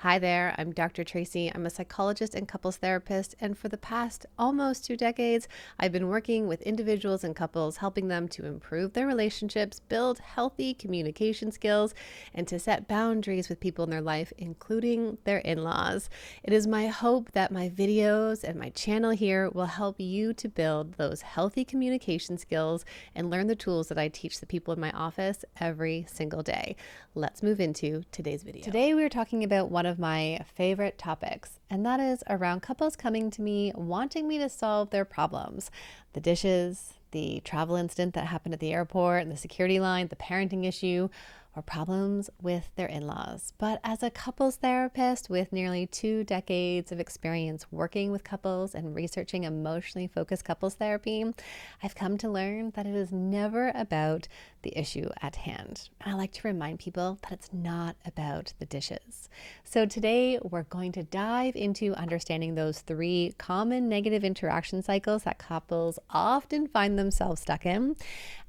Hi there, I'm Dr. Tracy. I'm a psychologist and couples therapist, and for the past almost 2 decades, I've been working with individuals and couples, helping them to improve their relationships, build healthy communication skills, and to set boundaries with people in their life, including their in-laws. It is my hope that my videos and my channel here will help you to build those healthy communication skills and learn the tools that I teach the people in my office every single day. Let's move into today's video. Today, we're talking about one of my favorite topics, and that is around couples coming to me wanting me to solve their problems. The dishes, the travel incident that happened at the airport, and the security line, the parenting issue, or problems with their in-laws. But as a couples therapist with nearly 2 decades of experience working with couples and researching emotionally focused couples therapy, I've come to learn that it is never about the issue at hand. And I like to remind people that it's not about the dishes. So today we're going to dive into understanding those 3 common negative interaction cycles that couples often find themselves stuck in.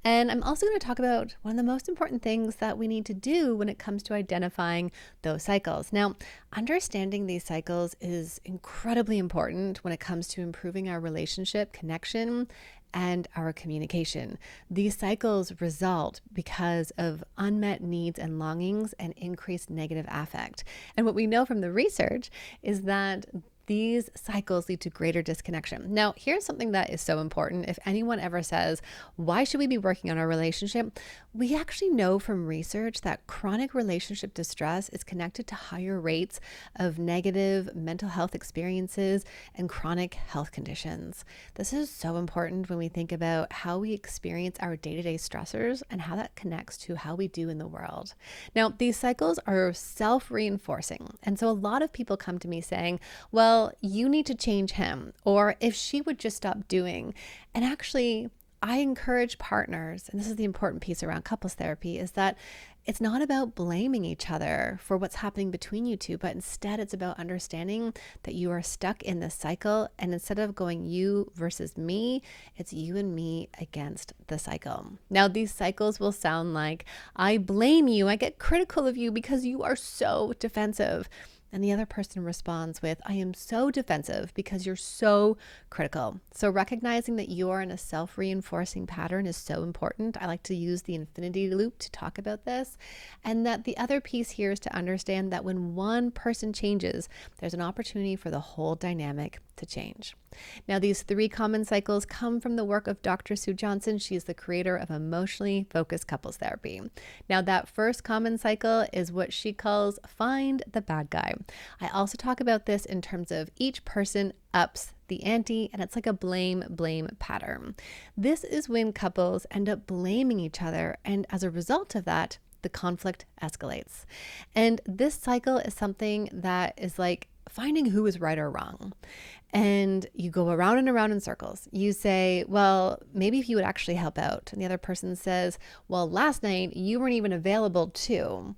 And I'm also going to talk about one of the most important things that we need to do when it comes to identifying those cycles. Now, understanding these cycles is incredibly important when it comes to improving our relationship connection and our communication. These cycles result because of unmet needs and longings and increased negative affect. And what we know from the research is that these cycles lead to greater disconnection. Now, here's something that is so important. If anyone ever says, why should we be working on our relationship? We actually know from research that chronic relationship distress is connected to higher rates of negative mental health experiences and chronic health conditions. This is so important when we think about how we experience our day-to-day stressors and how that connects to how we do in the world. Now, these cycles are self-reinforcing. And so a lot of people come to me saying, well, you need to change him, or if she would just stop doing. And actually, I encourage partners, and this is the important piece around couples therapy, is that it's not about blaming each other for what's happening between you two, but instead it's about understanding that you are stuck in this cycle. And instead of going you versus me, it's you and me against the cycle. Now, these cycles will sound like, I blame you, I get critical of you because you are so defensive. And the other person responds with, I am so defensive because you're so critical. So recognizing that you are in a self-reinforcing pattern is so important. I like to use the infinity loop to talk about this. And that the other piece here is to understand that when one person changes, there's an opportunity for the whole dynamic to change. Now, these 3 common cycles come from the work of Dr. Sue Johnson. She's the creator of emotionally focused couples therapy. Now, that first common cycle is what she calls find the bad guy. I also talk about this in terms of each person ups the ante, and it's like a blame pattern. This is when couples end up blaming each other, and as a result of that, the conflict escalates. And this cycle is something that is like finding who is right or wrong. And you go around and around in circles. You say, well, maybe if you would actually help out. And the other person says, well, last night you weren't even available too.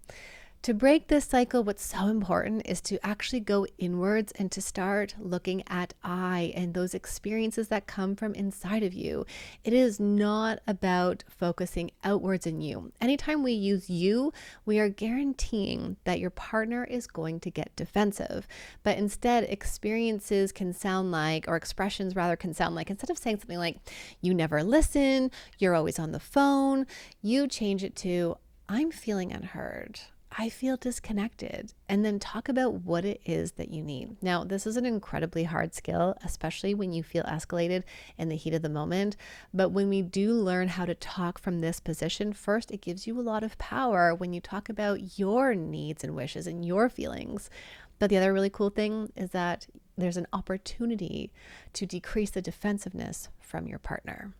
To break this cycle, what's so important is to actually go inwards and to start looking at I and those experiences that come from inside of you. It is not about focusing outwards in you. Anytime we use you, we are guaranteeing that your partner is going to get defensive. But instead, experiences can sound like, or expressions rather can sound like, instead of saying something like, you never listen, you're always on the phone, you change it to, I'm feeling unheard. I feel disconnected, and then talk about what it is that you need. Now, this is an incredibly hard skill, especially when you feel escalated in the heat of the moment. But when we do learn how to talk from this position, first, it gives you a lot of power when you talk about your needs and wishes and your feelings. But the other really cool thing is that there's an opportunity to decrease the defensiveness from your partner.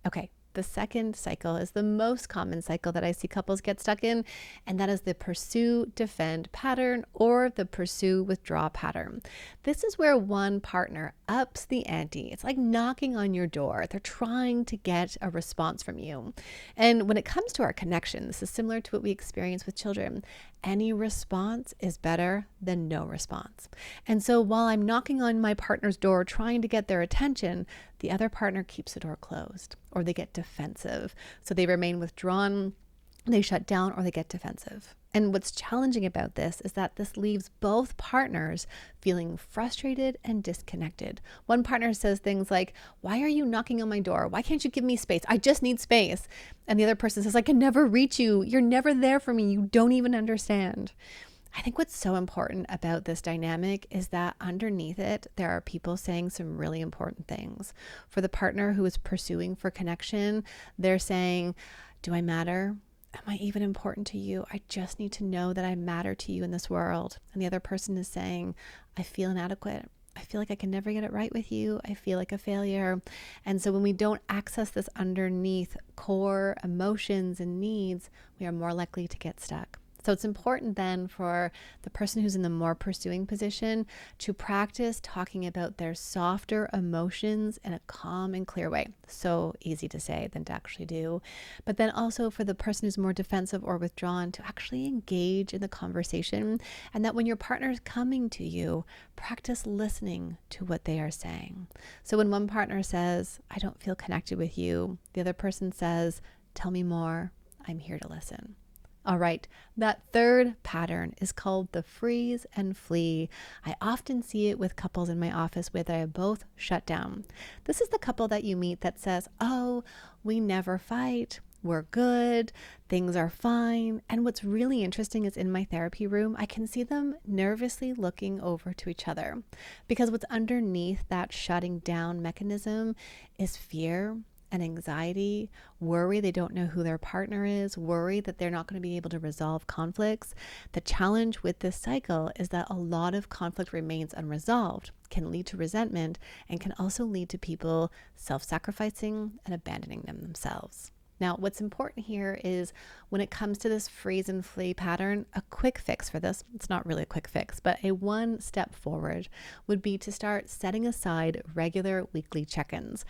Okay. The second cycle is the most common cycle that I see couples get stuck in, and that is the pursue, defend pattern or the pursue, withdraw pattern. This is where one partner ups the ante. It's like knocking on your door. They're trying to get a response from you. And when it comes to our connection, this is similar to what we experience with children. Any response is better than no response. And so while I'm knocking on my partner's door trying to get their attention, the other partner keeps the door closed or they get defensive. So they remain withdrawn they shut down or they get defensive. And what's challenging about this is that this leaves both partners feeling frustrated and disconnected. One partner says things like, "Why are you knocking on my door? Why can't you give me space? I just need space." And the other person says, "I can never reach you. You're never there for me. You don't even understand." I think what's so important about this dynamic is that underneath it, there are people saying some really important things. For the partner who is pursuing for connection, they're saying, "Do I matter? Am I even important to you? I just need to know that I matter to you in this world." And the other person is saying, "I feel inadequate. I feel like I can never get it right with you. I feel like a failure." And so when we don't access this underneath core emotions and needs, we are more likely to get stuck. So it's important then for the person who's in the more pursuing position to practice talking about their softer emotions in a calm and clear way. So easy to say than to actually do. But then also for the person who's more defensive or withdrawn to actually engage in the conversation. And that when your partner is coming to you, practice listening to what they are saying. So when one partner says, "I don't feel connected with you," the other person says, "Tell me more. I'm here to listen." All right, that third pattern is called the freeze and flee. I often see it with couples in my office where they both shut down. This is the couple that you meet that says, "Oh, we never fight. We're good. Things are fine." And what's really interesting is in my therapy room, I can see them nervously looking over to each other because what's underneath that shutting down mechanism is fear and anxiety, worry they don't know who their partner is, worry that they're not going to be able to resolve conflicts. The challenge with this cycle is that a lot of conflict remains unresolved, can lead to resentment, and can also lead to people self-sacrificing and abandoning themselves. Now, what's important here is when it comes to this freeze and flee pattern, a quick fix for this, it's not really a quick fix, but a one step forward would be to start setting aside regular weekly check-ins.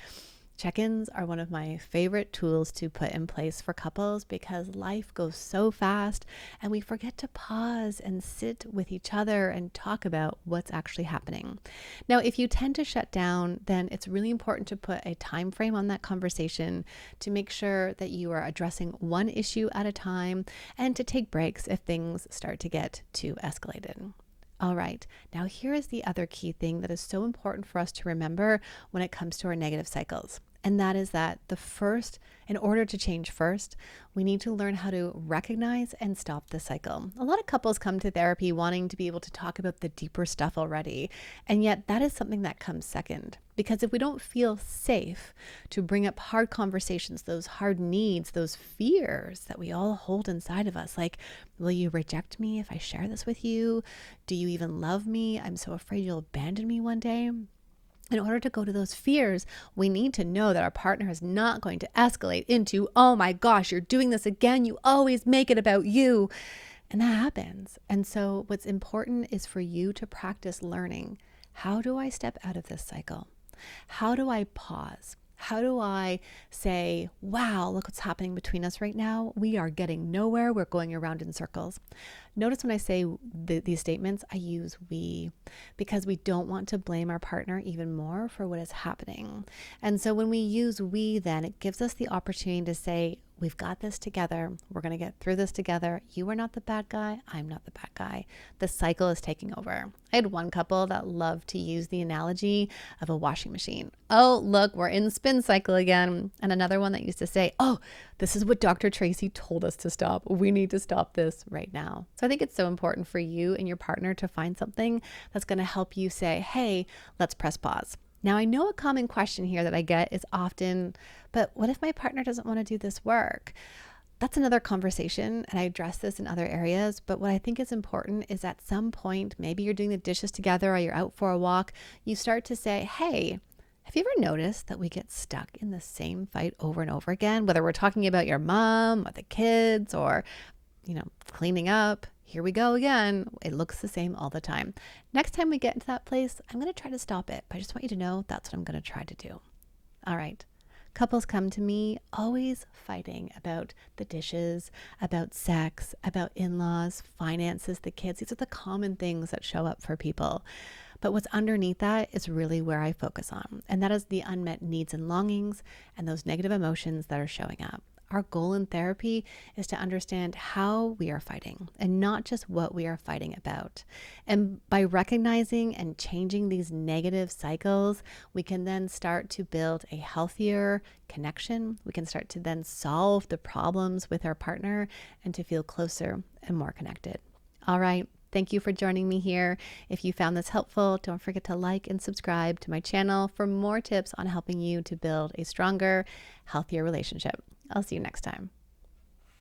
Check-ins are one of my favorite tools to put in place for couples because life goes so fast and we forget to pause and sit with each other and talk about what's actually happening. Now, if you tend to shut down, then it's really important to put a time frame on that conversation to make sure that you are addressing one issue at a time and to take breaks if things start to get too escalated. All right, now here is the other key thing that is so important for us to remember when it comes to our negative cycles. And that is that in order to change first, we need to learn how to recognize and stop the cycle. A lot of couples come to therapy wanting to be able to talk about the deeper stuff already. And yet that is something that comes second. Because if we don't feel safe to bring up hard conversations, those hard needs, those fears that we all hold inside of us, like, will you reject me if I share this with you? Do you even love me? I'm so afraid you'll abandon me one day. In order to go to those fears, we need to know that our partner is not going to escalate into, "Oh my gosh, you're doing this again. You always make it about you." And that happens. And so what's important is for you to practice learning. How do I step out of this cycle? How do I pause? How do I say, "Wow, look what's happening between us right now. We are getting nowhere. We're going around in circles." Notice when I say these statements, I use we because we don't want to blame our partner even more for what is happening. And so when we use we, then it gives us the opportunity to say, "We've got this together. We're going to get through this together. You are not the bad guy. I'm not the bad guy. The cycle is taking over." I had one couple that loved to use the analogy of a washing machine. "Oh, look, we're in spin cycle again." And another one that used to say, "Oh, this is what Dr. Tracy told us to stop. We need to stop this right now." So I think it's so important for you and your partner to find something that's going to help you say, "Hey, let's press pause." Now, I know a common question here that I get is often, "But what if my partner doesn't want to do this work?" That's another conversation, and I address this in other areas. But what I think is important is at some point, maybe you're doing the dishes together or you're out for a walk, you start to say, "Hey, have you ever noticed that we get stuck in the same fight over and over again? Whether we're talking about your mom or the kids or, cleaning up. Here we go again. It looks the same all the time. Next time we get into that place, I'm going to try to stop it. But I just want you to know that's what I'm going to try to do." All right. Couples come to me always fighting about the dishes, about sex, about in-laws, finances, the kids. These are the common things that show up for people. But what's underneath that is really where I focus on. And that is the unmet needs and longings and those negative emotions that are showing up. Our goal in therapy is to understand how we are fighting and not just what we are fighting about. And by recognizing and changing these negative cycles, we can then start to build a healthier connection. We can start to then solve the problems with our partner and to feel closer and more connected. All right. Thank you for joining me here. If you found this helpful, don't forget to like and subscribe to my channel for more tips on helping you to build a stronger, healthier relationship. I'll see you next time.